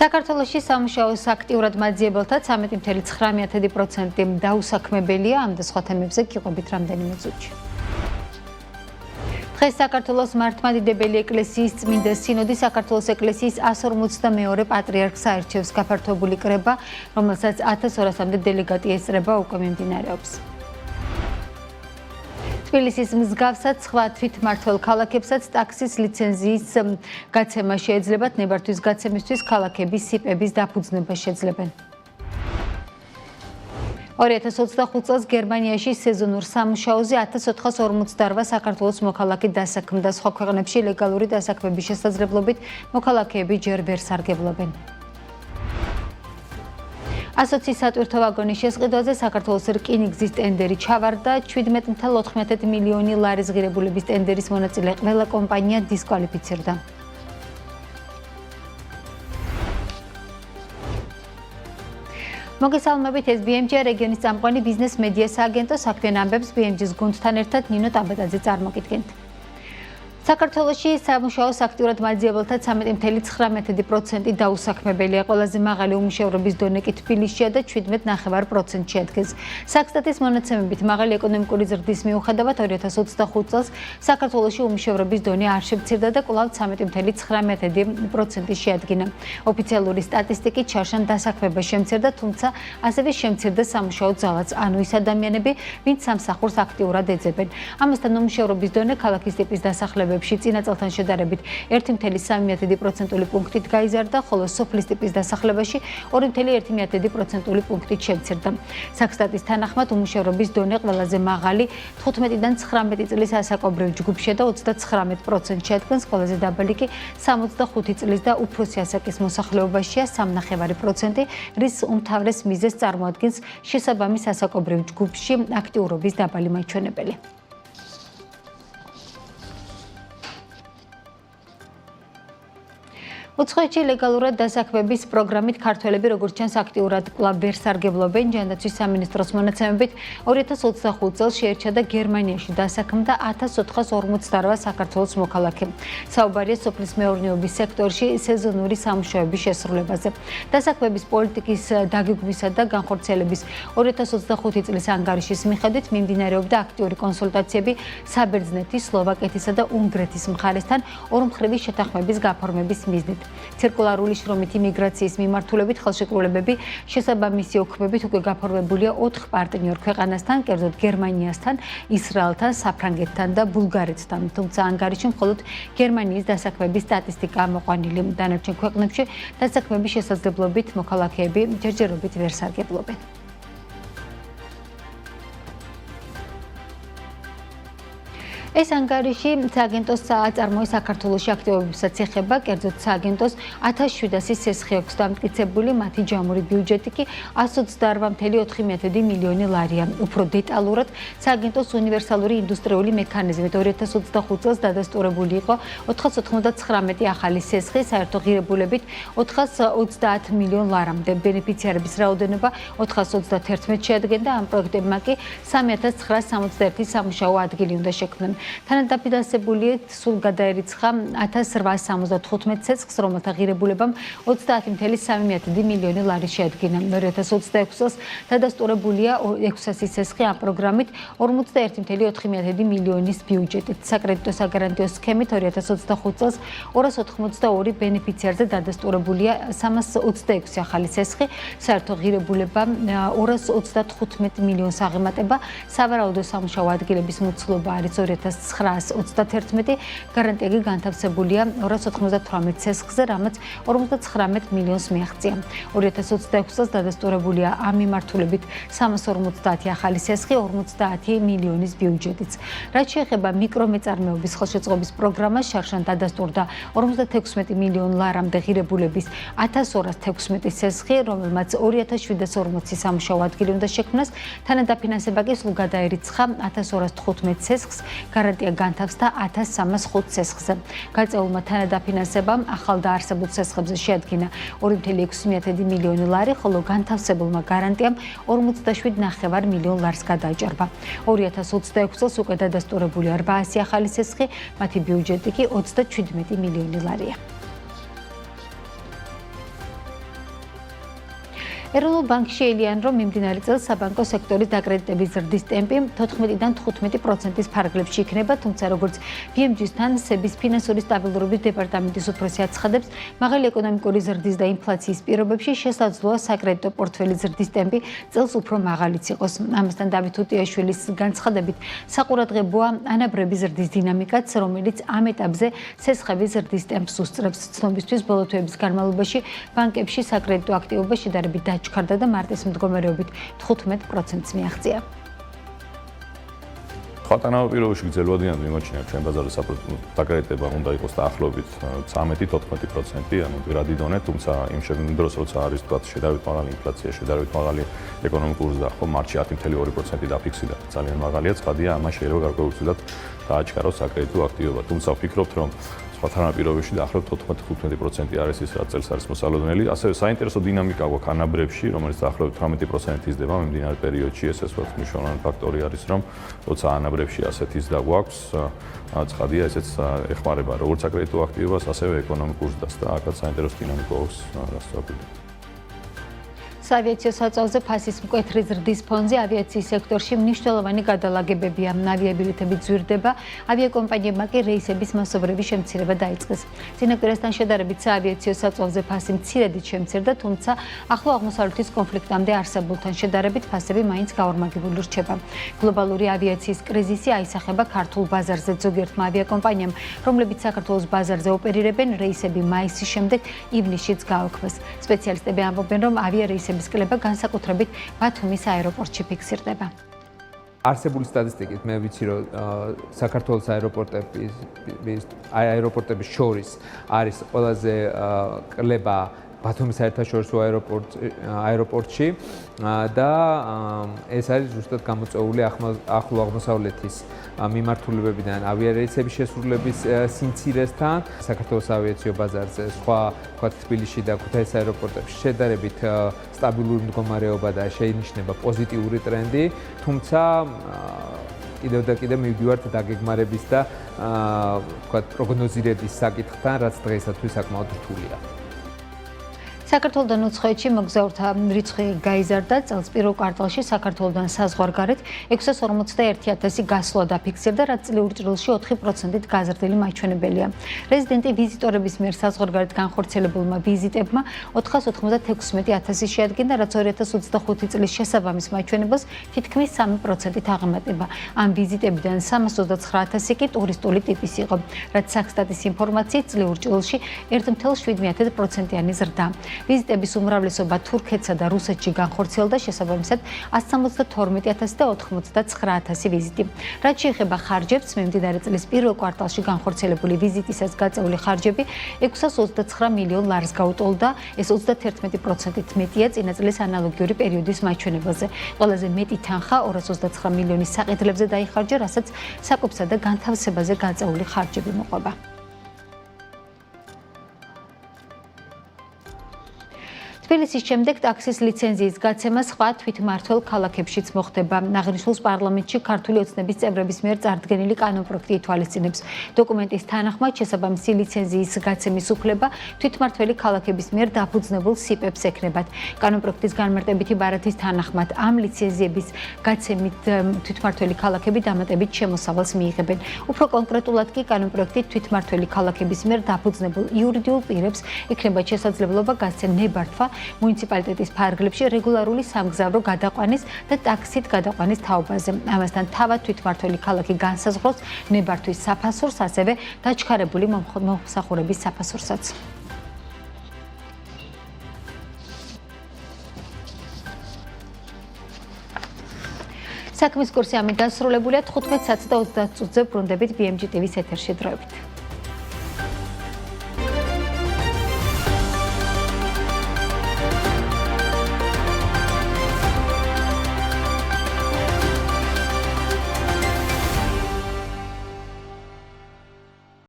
საქართველოში სამუშაოს აქტიურად მაძიებელთა 13.9% დაუსაქმებელია, ამ და სხვა თემებზე გიყვებით რამდენიმე წუთში. დღეს საქართველოს მართლმადიდებელი ეკლესიის წმინდა სინოდი საქართველოს ეკლესიის 152 პატრიარქს აირჩევს. გაფართოებული კრება, რომელსაც 1200-მდე დელეგატი ესწრება, უკვე მიმდინარეობს. თბილისის მსგავსად სხვა თვითმმართველ ქალაქებსაც ტაქსის ლიცენზიის გაცემა შეეძლებათ. ნებართვის გაცემისთვის ქალაქები სიპების დაფუძნებას შეძლებენ. 2025 წელს გერმანიაში სეზონურ სამუშაოზე 1448 საქართველოს მოქალაქე დასაქმდა. სხვა ქვეყნებში ლეგალური დასაქმების შესაძლებლობით მოქალაქეები ჯერ ვერ სარგებლობენ. ასოციის სატვირთო ვაგონის შესყიდვაზე საქართველოს რკინიგზის ტენდერი ჩავარდა. 17.4 მილიონი ლარის ღირებულების ტენდერის მონაწილე ყველა კომპანია დისკვალიფიცირდა. მოგესალმებით, ეს BMG რეგიონის წამყვანი ბიზნეს მედია სააგენტო. საქმიან ამბებს BMG-ს გუნდთან ერთად ნინო ტაბატაძე წარმოგიდგენთ. საქართველოში სამუშაოს აქტიურად მაძიებელთა 13.9% დაუსაქმებელია. ყველაზე მაღალი უმუშევრობის დონე კი თბილისშია და 17.9% შეადგენს. საქსტატის მონაცემებით მაღალი ეკონომიკური ზრდის მიუხედავად 2025 წელს საქართველოში უმუშევრობის დონე არ შემცირდა და კვლავ 13.9% შეადგინა. ოფიციალური სტატისტიკით შარშან დასაქმება შემცირდა, თუმცა ასევე შემცირდა სამუშაო ძალაც, ანუ ის ადამიანები, ვინც სამსახურს აქტიურად ეძებენ. ამასთან უმუშევრობის დონე ქალაქის ტიპის დასახლებებში წინა წელთან შედარებით 1.3% პუნქტით გაიზარდა, ხოლო სოფლის ტიპის დასახლებაში 2.1% პუნქტით შემცირდა. საქსტატის თანახმად უმუშევრობის დონე ყველაზე მაღალი 15-დან 19 წლის ასაკობრივ ჯგუფშია და 39% შეადგენს, ყველაზე დაბალი კი 65 წლის და უფროსი ასაკის მოსახლეობაშია 3.5%, რის უმთავრეს მიზეზს წარმოადგენს შესაბამის ასაკობრივ ჯგუფში აქტიურობის დაბალი მაჩვენებელი. უცხოეთში ლეგალურად დასაქმების პროგრამით ქართველები როგორც ჩანს აქტიურად კვლავ ვერ სარგებლობენ. ჯანდაცვის სამინისტროს მონაცემებით 2025 წელს შეერჩა და გერმანიაში დასაქმდა 1448 საქართველოს მოქალაქე. საუბარია სოფლის მეურნეობის სექტორში სეზონური სამუშაოების შესრულებაზე. დასაქმების პოლიტიკის დაგეგმვისა და განხორციელების 2025 წლის ანგარიშის მიხედვით მიმდინარეობდა აქტიური კონსულტაციები საბერძნეთის, სლოვაკეთისა და უნგრეთის მხარესთან ორმხრივი შეთანხმების გაფორმების მიზნით. ცირკულარული შრომითი მიგრაციის მიმართულებით ხელშეკრულებები შესაბამისი ოქმებით უკვე გაფორმებულია 4 პარტნიორ ქვეყანასთან, კერძოდ გერმანიასთან, ისრაელთან, საფრანგეთთან და ბულგარეთთან. თუმცა ანგარიში მხოლოდ გერმანიის დასაქმების სტატისტიკაა მოყვანილი. დანარჩენ ქვეყნებში დასაქმების შესაძლებლობით მოქალაქეები ჯერჯერობით ვერ სარგებლობენ. ეს ანგარიში სააგენტოს საწარმოო საქართველოში აქტივობებსაც ეხება, კერძოდ სააგენტოს 1700 სესხი აქვს დამტკიცებული, მათი ჯამური ბიუჯეტი კი 128.4 მილიონი ლარია. უფრო დეტალურად, სააგენტოს უნივერსალური ინდუსტრიული მექანიზმით 2025 წელს დადასტურებული იყო 499 ახალი სესხი, საერთო ღირებულებით 430 მილიონ ლარამდე. ბენეფიციარების რაოდენობა 431 შეადგენდა, ამ პროექტებმა კი 3961 სამუშაო ადგილი უნდა შექმნან. თანადაფინანსებულია სულ გადაერიცხა 1875 ცეცხლს, რომელთა ღირებულებამ 30.3 მილიონი ლარი შეადგინა. 2026 წელს დადასტურებულია 600 სესხი ამ პროგრამით 41.4 მილიონის ბიუჯეტით. საკრედიტო საგარანტიო სქემით 2025 წელს 282 ბენეფიციარზე დადასტურებულია 326 ახალი სესხი, საერთო ღირებულება 235 მილიონს აღემატება. სავარაუდო სამუშაო ადგილების მოცულობა არის 931, გარანტია კი განთავსებულია 298 ცეცხლზე, რამაც 59 მილიონს მიაღწია. 2026 წელს დადასტურებულია ამ მიმართულებით 350 ახალი სესხი, 50 მილიონის ბიუჯეტიც. რაც შეეხება მიკრომეწარმეობის ხელშეწყობის პროგრამას, შარშან დადასტურდა 56 მილიონ ლარამდე ღირებულების 1216 სესხი, რომელმაც 2740 სამუშაო ადგილი უნდა შექმნას. თანადაფინანსება კი სულ გადაერიცხა 1215 ცეცხლს, გარანტია განთავსდა 1305 ცეცხლზე. გაწეულმა თანადაფინანსებამ ახალ დაარსებულ ცეცხლებზე შეადგინა 2.6 მილიონი ლარი, ხოლო განთავსებულმა გარანტიამ 47.5 მილიონ ლარს გადააჭარბა. 2026 წელს უკვე დადასტურებულია 800 ახალი ცეცხლი, მათი ბიუჯეტი კი 37 მილიონი ლარია. ეროვნულ ბანკში ელიან, რომ მიმდინარე წელს საბანკო სექტორის დაკრედიტების ზრდის ტემპი 14-დან 15%-ის ფარგლებში იქნება, თუმცა როგორც BMG-თან სების ფინანსური სტაბილურობის დეპარტამენტის უფროსი აცხადებს, მაღალი ეკონომიკური ზრდის და ინფლაციის პირობებში შესაძლოა საკრედიტო პორტფელის ზრდის ტემპი წელს უფრო მაღალიც იყოს. ამასთან დავით უტიაშვილის განცხადებით, საყურადღებოა ანაბრების ზრდის დინამიკაც, რომელიც ამ ეტაპზე სესხების ზრდის ტემპს უსწრებს. ცნობისთვის ბოლო თვეების განმავლობაში ბანკებში საკრედიტო აქტივობა შედარებით დაჩქარდა და მარტის მდგომარეობით 15%-ს მიაღწია. ხათანაო პირობებში გრძელვადიანად მიმოჩნია ჩვენ ბაზარზე საკრედიტება უნდა იყოს დაახლოებით 13-14%, ანუ გრადი დონე, თუმცა იმ დროს როცა არის თქვა შედარებით მაღალი ინფლაცია, შედარებით მაღალი ეკონომიკური ზრდა, ხო მარტში 10.2% დაფიქსირდა, ძალიან მაღალია, ცხადია, ამას შეიძლება გარკვეულწილად დააჩქაროს საკრედიტო აქტივობა, თუმცა ვფიქრობთ, რომ სხვათა პირობებში დაახლოებით 14-15% არის ის, რაც წელს არის მოსალოდნელი. ასევე საინტერესო დინამიკა გვაქვს ანაბრებში, რომელიც დაახლოებით 18% იზრდება მიმდინარე პერიოდში. ეს მნიშვნელოვანი ფაქტორი არის, რომ როცა ანაბრებში ასეთი ზრდა გვაქვს, ცხადია, ესეც ეხმარება როგორც საკრედიტო აქტივობას, ასევე ეკონომიკურ ზრდას და აქაც საინტერესო დინამიკა აქვს, რაც ვაკვირდით. საავიაციო საწოლზე ფასის მკვეთრი ზრდის ფონზე ავიაციის სექტორში მნიშვნელოვანი გადალაგებებია. ავიაბილეთები ძვირდება, ავიაკომპანიებმა კი რეისების მასობრივი შემცირება დაიწყეს. წინაპირასთან შედარებით საავიაციო საწოლზე ფასი მცირედით შემცირდა, თუმცა ახლო აღმოსავლეთის კონფლიქტამდე არსებულთან შედარებით ფასები მაინც გაორმაგებული რჩება. გლობალური ავიაციის კრიზისი აისახება ქართულ ბაზარზე. ზოგიერთმა ავიაკომპანიამ, რომლებიც საქართველოს ბაზარზე ოპერირებენ, რეისები მაისის შემდეგ ივნისშიც გააქვეს. სპეციალისტები ამბობენ, რომ ავიარეისების კლება განსაკუთრებით ბათუმის აეროპორტში ფიქსირდება. არსებული სტატისტიკით მე ვიცი, რომ საქართველოს აეროპორტების შორის არის ყველაზე კლება ბათუმის საერთაშორისო აეროპორტში და ეს არის ზუსტად გამოწვეული ახლო აღმოსავლეთის მიმართულებებიდან ავიარეისების შესრულების სიმცირესთან. საქართველოს ავიაციო ბაზარზე სხვა თბილისში და ქუთაისის აეროპორტებში შედარებით სტაბილური მდგომარეობა და შეინიშნება პოზიტიური ტრენდი, თუმცა კიდევ და კიდევ მივდივართ დაგეგმარების და პროგნოზირების საკითხთან, რაც დღეისათვის საკმაოდ რთულია. საქართველოდან უცხოეთში მოგზაურთა რიცხვი გაიზარდა. წელს პირველ კვარტალში საქართველოდან საზღვარგარეთ 641,000 გასვლა დაფიქსირდა, რაც წლიურ ჭრილში 4%-ით გაზრდილი მაჩვენებელია. რეზიდენტი ვიზიტორების მიერ საზღვარგარეთ განხორციელებულმა ვიზიტებმა 496,000 შეადგინა, რაც 2025 წლის შესაბამის მაჩვენებელს თითქმის 3%-ით აღემატება. ამ ვიზიტებიდან 329,000 კი ტურისტული ტიპის იყო, რაც საქსტატის ინფორმაციით წლიურ ჭრილში 1,7%-იანი ზრდა. ვიზიტების უმრავლესობა თურქეთსა და რუსეთში განხორციელდა, შესაბამისად 172,000 და 99,000 ვიზიტი. რაც შეეხება ხარჯებს, მიმდინარე წლის პირველ კვარტალში განხორციელებული ვიზიტისას გაწეული ხარჯები 629 მილიონ ლარს გაუტოლდა, ეს 31%-ით მეტია წინა წლის ანალოგიური პერიოდის მაჩვენებელზე. ყველაზე მეტი თანხა 229 მილიონის საყიდლებზე დაიხარჯა, რასაც საკუთრებსა და განთავსებაზე გაწეული ხარჯები მოყვება. თბილისის შემდეგ ტაქსის ლიცენზიის გაცემა სხვა თვითმმართველ ქალაქებშიც მოხდება. აღნიშნულს პარლამენტში ქართული ოცნების წევრების მიერ წარდგენილი კანონპროექტი ითვალისწინებს. დოკუმენტის თანახმად შესაბამისი ლიცენზიის გაცემის უფლება თვითმმართველი ქალაქების მიერ დაფუძნებულ სიპებს ექნებათ. კანონპროექტის განმარტებითი ბარათის თანახმად ამ ლიცენზიების გაცემით თვითმმართველი ქალაქები დამატებით შემოსავალს მიიღებენ. უფრო კონკრეტულად კი კანონპროექტი თვითმმართველი ქალაქების მიერ დაფუძნებულ იურიდიულ პირებს ექნებათ შესაძლებლობა გასცენ ნებართვა მუნიციპალიტეტის ფარგლებში რეგულარული სამგზავრო გადაყვანის და ტაქსით გადაყვანის თაობაზე. ამასთან თავად თვითმმართველი ქალაქი განსაზღვროს ნებართვის საფასურს, ასევე დაჩქარებული მომსახურების საფასურსაც. საქმის კურსი ამით დასრულებულია. 15 საათს და 30 წუთზე ბრუნდებით BMG TV-ს ეთერში დროებით.